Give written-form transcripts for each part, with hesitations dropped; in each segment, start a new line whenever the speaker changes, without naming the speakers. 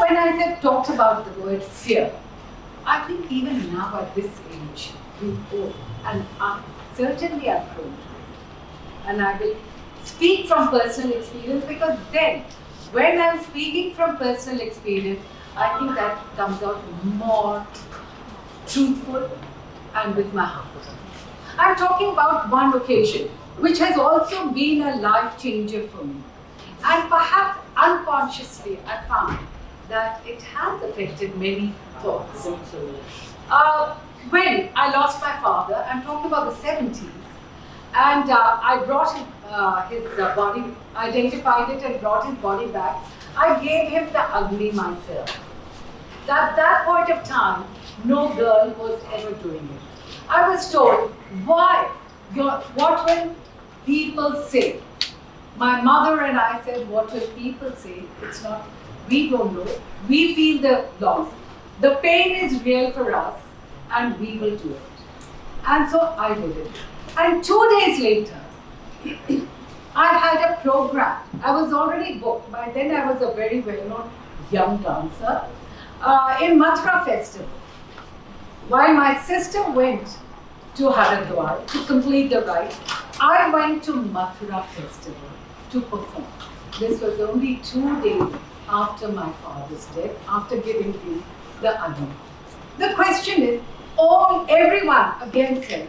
when I said talked about the word fear, I think even now at this age, we all, and certainly I'm prone to it. And I will speak from personal experience, because then, when I'm speaking from personal experience, I think that comes out more truthful and with my heart. I'm talking about one occasion, which has also been a life changer for me. And perhaps unconsciously, I found that it has affected many thoughts. When I lost my father, I'm talking about the 70s, and I brought his body, identified it and brought his body back. I gave him the ugly myself. At that point of time, no girl was ever doing it. I was told, why? What will people say? My mother and I said, what will people say? It's not, we don't know. We feel the loss. The pain is real for us, and we will do it. And so I did it. And 2 days later, I had a program. I was already booked. By then I was a very well-known young dancer in Mathura Festival. While my sister went to Haridwar to complete the rite, I went to Mathura Festival to perform. This was only 2 days after my father's death, after giving him the Agni. The question is, everyone again said,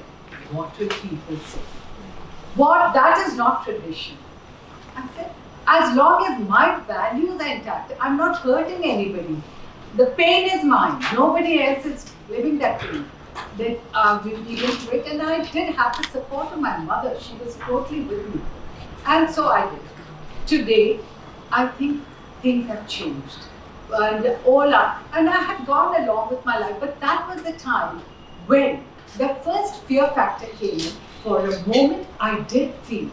what will people say? That is not tradition. I said, as long as my values are intact, I'm not hurting anybody. The pain is mine. Nobody else is living that pain. That we into it, and I did have the support of my mother. She was totally with me, and so I did. Today, I think things have changed, and and I had gone along with my life. But that was the time when the first fear factor came in. For a moment, I did feel,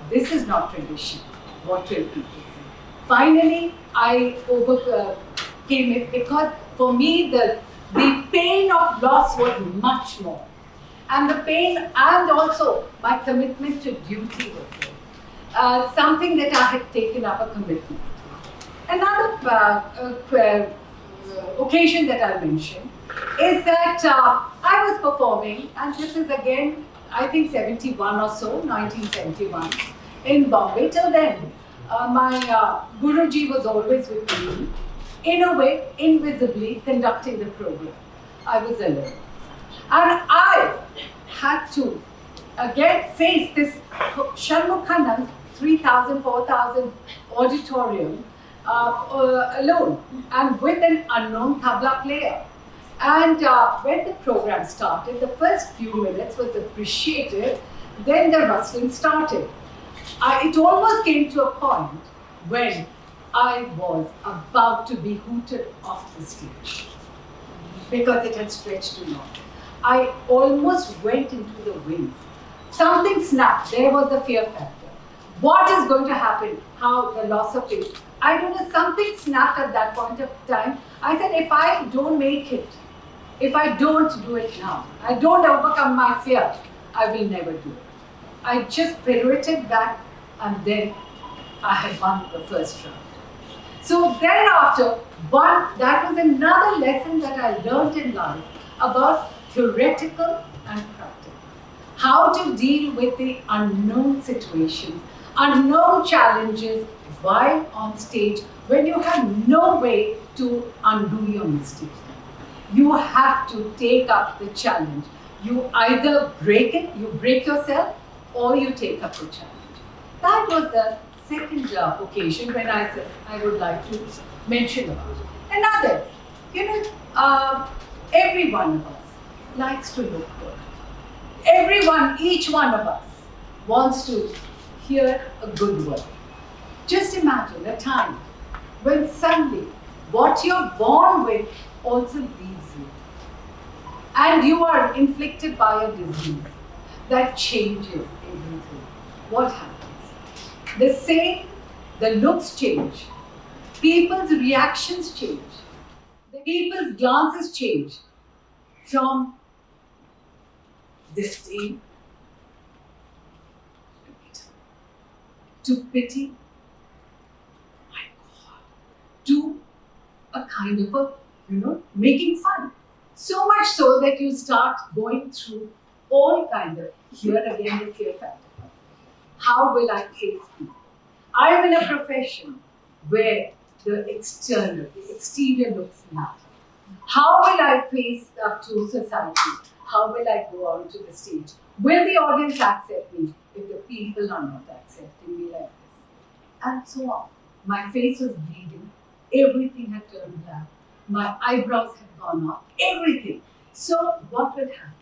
this is not tradition. What will people say? Finally, I overcame it, because for me, the pain of loss was much more. And the pain, and also my commitment to duty was there. Something that I had taken up a commitment. Another occasion that I mentioned is that I was performing, and this is again, I think 71 or so, 1971, in Bombay. Till then, my Guruji was always with me, in a way, invisibly conducting the program. I was alone. And I had to again face this Sharmukhanand 3,000, 4,000 auditorium alone, and with an unknown tabla player. And when the program started, the first few minutes was appreciated, then the rustling started. It almost came to a point when I was about to be hooted off the stage, because it had stretched too long. I almost went into the wings. Something snapped. There was the fear factor. What is going to happen? How the loss of faith? I don't know, something snapped at that point of time. I said, if I don't make it, if I don't do it now, I don't overcome my fear, I will never do it. I just pirouetted back, and then I had won the first round. So thereafter, that was another lesson that I learned in life about theoretical and practical. How to deal with the unknown situations, unknown challenges while on stage, when you have no way to undo your mistake. You have to take up the challenge. You either break it, you break yourself, or you take up the challenge. That was the second occasion when I said I would like to mention about it. Another, every one of us likes to look good. Each one of us wants to hear a good word. Just imagine a time when suddenly what you're born with also leaves you, and you are inflicted by a disease that changes everything. What happens? The looks change, people's reactions change, the people's glances change from disdain to pity, my God, to kind of a, making fun. So much so that you start going through all kinds of, here again the fear factor. How will I face people? I am in a profession where the exterior looks matter. How will I face up to society? How will I go out to the stage? Will the audience accept me if the people are not accepting me like this? And so on. My face was bleeding. Everything had turned black. My eyebrows had gone up. Everything. So what would happen?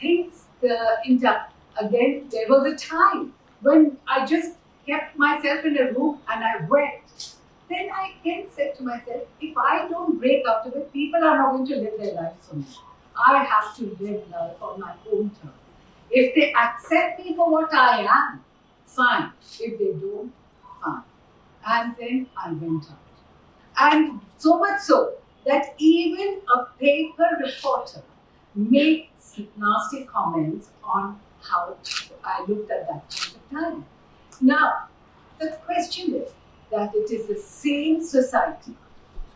Things, again, there was a time when I just kept myself in a room and I wept. Then I again said to myself, if I don't break out of it, people are not going to live their lives for me. I have to live life on my own terms. If they accept me for what I am, fine. If they don't, fine. And then I went out. And so much so that even a paper reporter made nasty comments on how I looked at that point of time. Now, the question is that it is the same society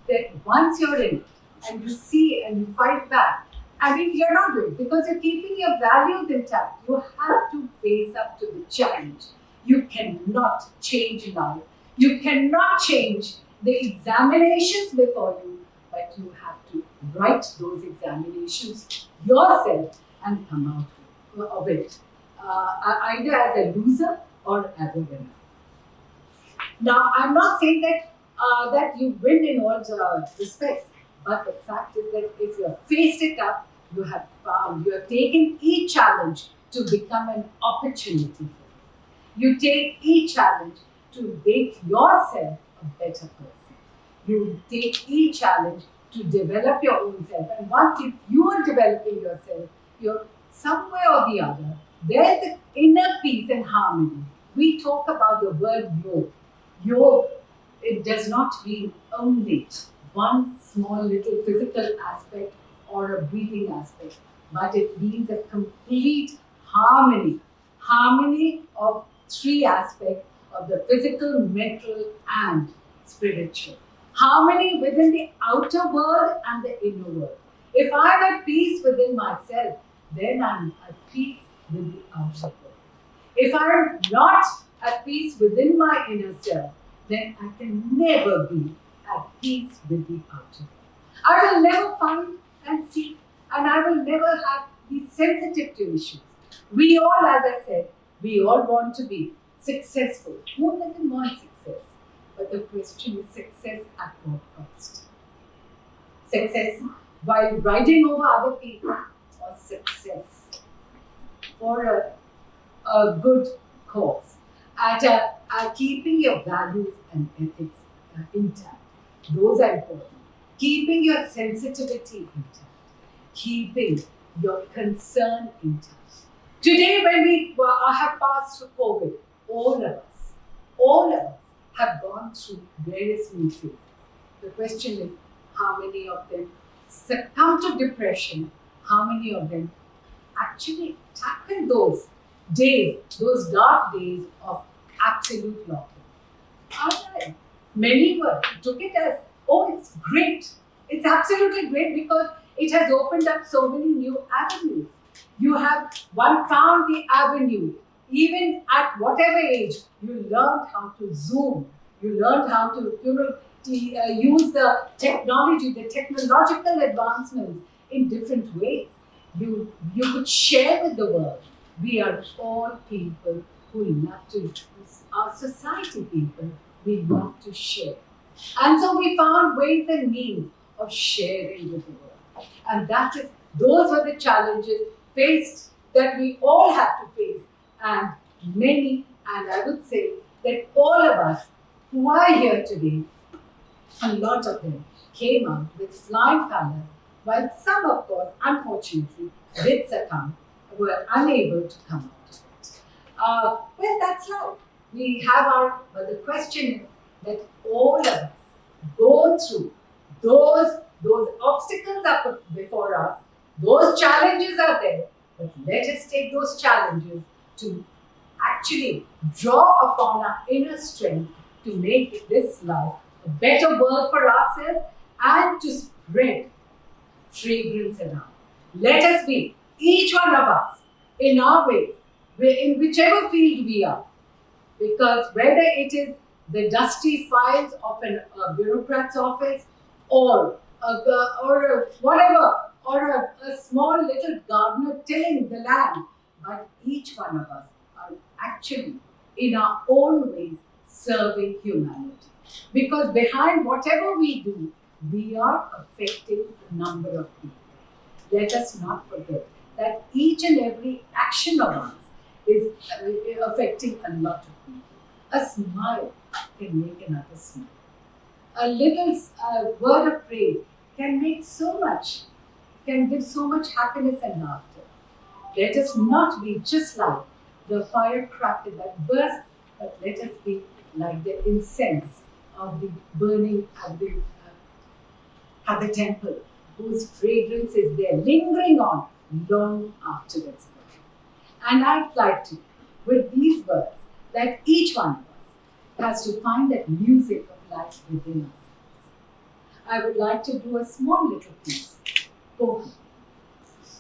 that once you're in it and you see and you fight back, I mean, you're not doing it because you're keeping your values intact. You have to face up to the challenge. You cannot change life. You cannot change the examinations before you, but you have to write those examinations yourself and come out of it, either as a loser or as a winner. Now, I'm not saying that you win in all respects, but the fact is that if you have faced it up, you have taken each challenge to become an opportunity for you. You take each challenge to make yourself a better person. You take each challenge to develop your own self. And once you are developing yourself, you're somewhere or the other, there's the inner peace and harmony. We talk about the word yoga. Yoga, it does not mean only one small little physical aspect or a breathing aspect, but it means a complete harmony. Harmony of three aspects of the physical, mental, and spiritual. Harmony within the outer world and the inner world. If I'm at peace within myself, then I'm at peace with the outer world. If I'm not at peace within my inner self, then I can never be at peace with the outer world. I will never find and seek, and I will never be sensitive to issues. We all, as I said, we all want to be successful. Who doesn't want success? But the question is success at what cost? Success while riding over other people, or success for a good cause, at keeping your values and ethics intact. Those are important. Keeping your sensitivity intact. Keeping your concern intact. Today, when we have passed through COVID, all of us have gone through various mood phases. The question is, how many of them succumb to depression? How many of them actually tackle those days, those dark days of absolute lockdown? Many took it as, oh, it's great. It's absolutely great because it has opened up so many new avenues. You have found the avenue. Even at whatever age, you learned how to Zoom. You learned how to use the technology, the technological advancements in different ways. You could share with the world. We are all people who love to, our society people, we love to share. And so we found ways and means of sharing with the world. And those were the challenges faced that we all have to face. And I would say that all of us who are here today, a lot of them came out with flying colors, while some, of course, unfortunately, did succumb, were unable to come out of it. Well, that's life. But the question is that all of us go through those obstacles are before us, those challenges are there, but let us take those challenges to actually draw upon our inner strength to make this life a better world for ourselves and to spread fragrance around. Let us be, each one of us, in our way, in whichever field we are, because whether it is the dusty files of a bureaucrat's office or whatever, or a small little gardener tilling the land, but each one of us are actually in our own ways serving humanity. Because behind whatever we do, we are affecting a number of people. Let us not forget that each and every action of ours is affecting a lot of people. A smile can make another smile. A little word of praise can make so much, can give so much happiness and laughter. Let us not be just like the firecracker that bursts, but let us be like the incense of the burning at the temple, whose fragrance is there, lingering on long after it's gone. And I'd like to, with these words, that each one of us has to find that music of life within us. I would like to do a small little piece, poem,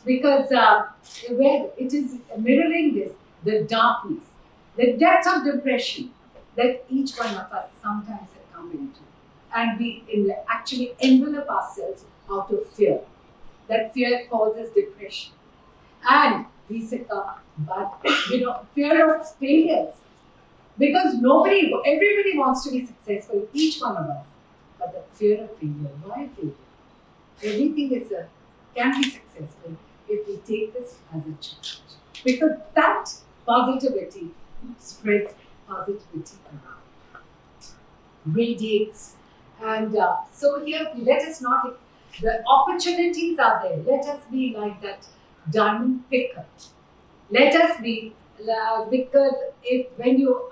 because where it is mirroring this, the darkness, the depth of depression that each one of us sometimes have come into. And we actually envelop ourselves out of fear. That fear causes depression. And we succumb, but fear of failures. Because everybody wants to be successful, each one of us. But the fear of failure, why failure? Everything can be successful if we take this as a challenge. Because that positivity spreads positivity around, radiates. And so here, let us not, the opportunities are there. Let us be like that diamond picker. Let us be, because when you,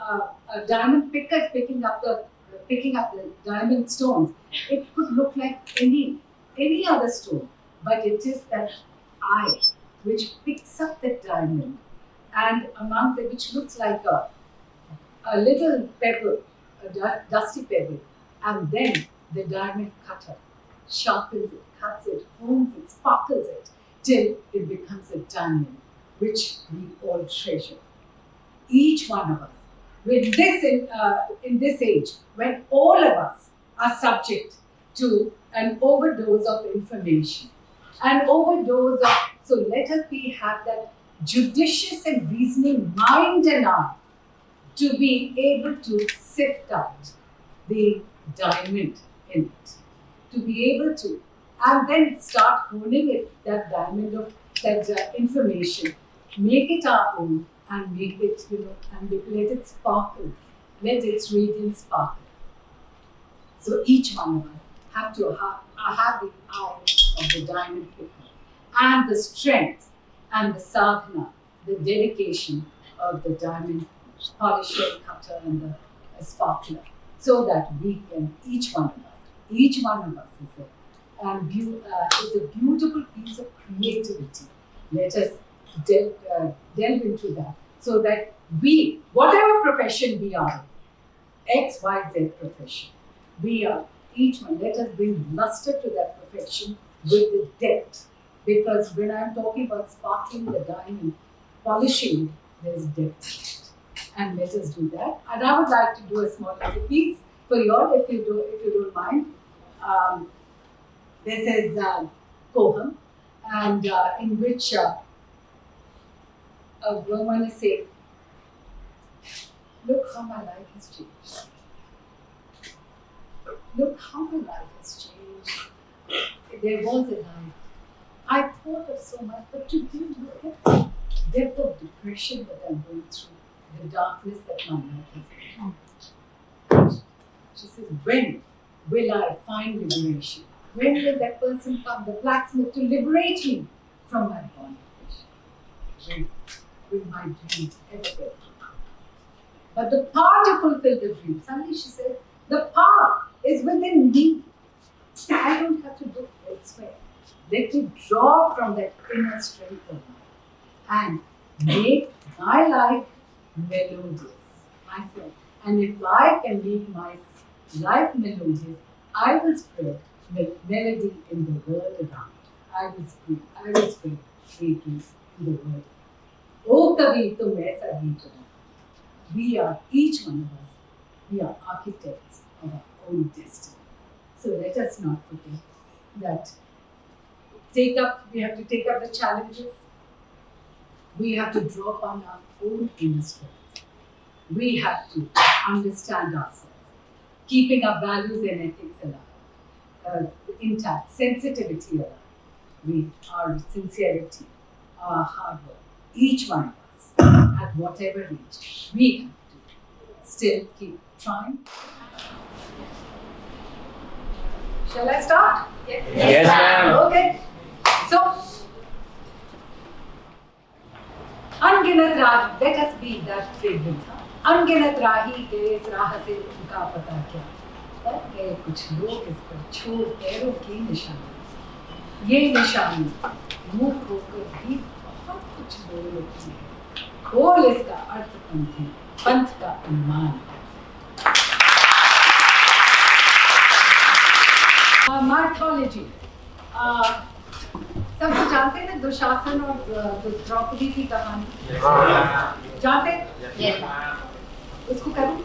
a diamond picker is picking up the diamond stones, it could look like any other stone, but it is that eye which picks up the diamond, and amongst it, which looks like a little pebble, a dusty pebble, and then the diamond cutter sharpens it, cuts it, hones it, sparkles it, till it becomes a diamond, which we all treasure. Each one of us. With this in this age, when all of us are subject to an overdose of information, so let us have that judicious and reasoning mind and eye to be able to sift out the diamond in it, to be able to, and then start honing it, that diamond of that information, make it our own, and make it, and let it sparkle, let its radiance sparkle. So each one of us have to have the eye of the diamond picker, and the strength and the sadhana, the dedication of the diamond polisher, cutter, and the sparkler, so that we can, each one of us is a beautiful piece of creativity. Let us delve into that, so that we, whatever profession we are in, X, Y, Z profession, we are, each one, let us bring luster to that profession with the depth. Because when I'm talking about sparkling the diamond, polishing, there's depth. And let us do that. And I would like to do a small little piece for you all, if you don't mind. This is a poem, and in which a woman is saying, look how my life has changed. Look how my life has changed. There was a life. I thought of so much, but today look at the depth of depression that I'm going through, the darkness that my life has become. She says, when will I find liberation? When will that person come, the blacksmith, to liberate me from my bondage? When will my dreams ever get fulfilled? But the power to fulfill the dream, suddenly she says, the power is within me. I don't have to do it elsewhere. Let me draw from that inner strength of mine and make my life melodious. I said, and if I can make my life melodious, I will spread melody in the world around. I will spread fragrance in the world. Oh Kavi, tum aisa git gaye. We are, each one of us, we are architects of our own destiny. So let us not forget that we have to take up the challenges. We have to draw upon our own inner strength. We have to understand ourselves, keeping our values and ethics alive, intact, sensitivity alive, our sincerity, our hard work. Each one of us, at whatever age, we have to still keep trying. Shall I start?
Yes, ma'am.
Okay. So, अनगिनत राह, let us be that fragrance. अनगिनत राही गए इस राह से उनका पता क्या, पर गए कुछ लोग इस पर छोड़ पैरों की निशानी. ये निशानी मुंह होकर भी बहुत कुछ बोल लेती है. खोल इसका अर्थ पंथ है, पंथ का सम्मान. माइथोलॉजी, सब लोग जानते हैं ना दुशासन और द्रौपदी की कहानी, जानते हैं? उसको करूं?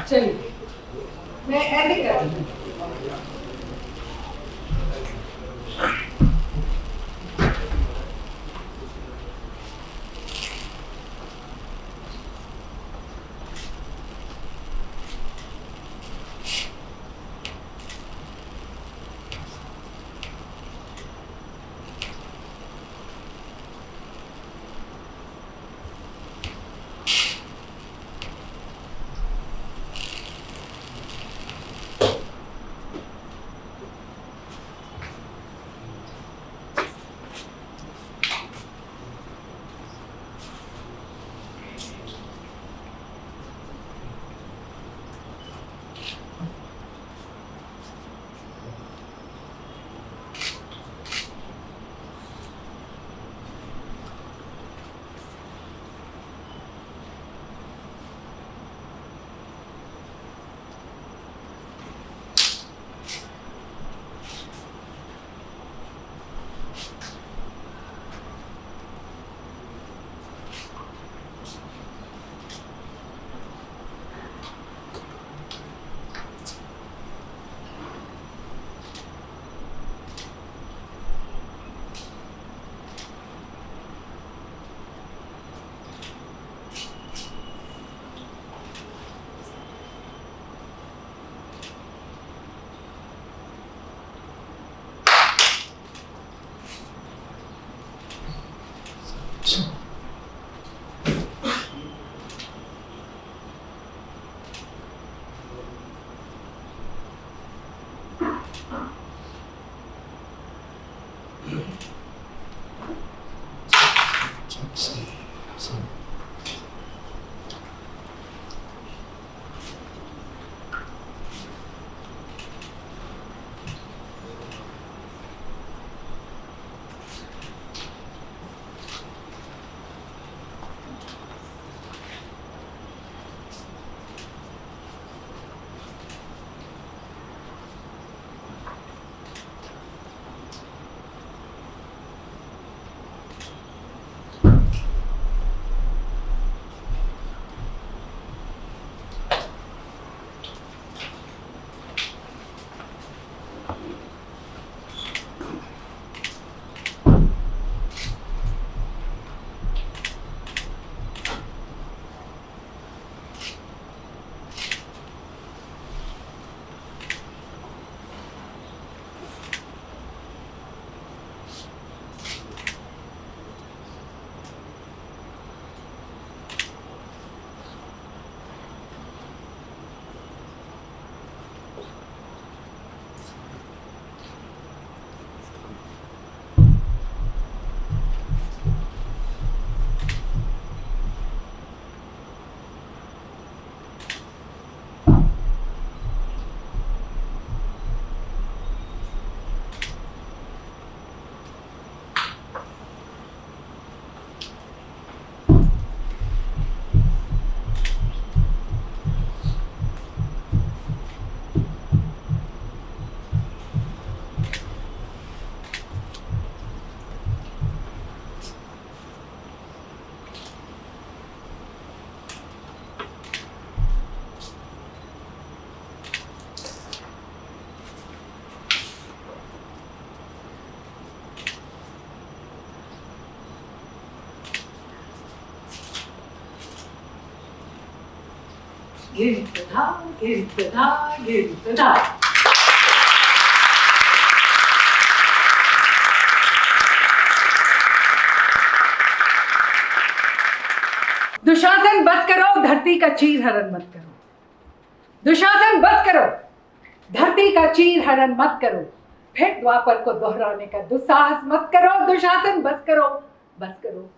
चलिए मैं ऐसे करती हूँ. गिरता गिरता गिरता। दुशासन बस करो, धरती का चीर हरण मत करो। दुशासन बस करो, धरती का चीर हरण मत करो। फिर द्वापर को दोहराने का दुस्साहस मत करो। दुशासन बस करो, बस करो।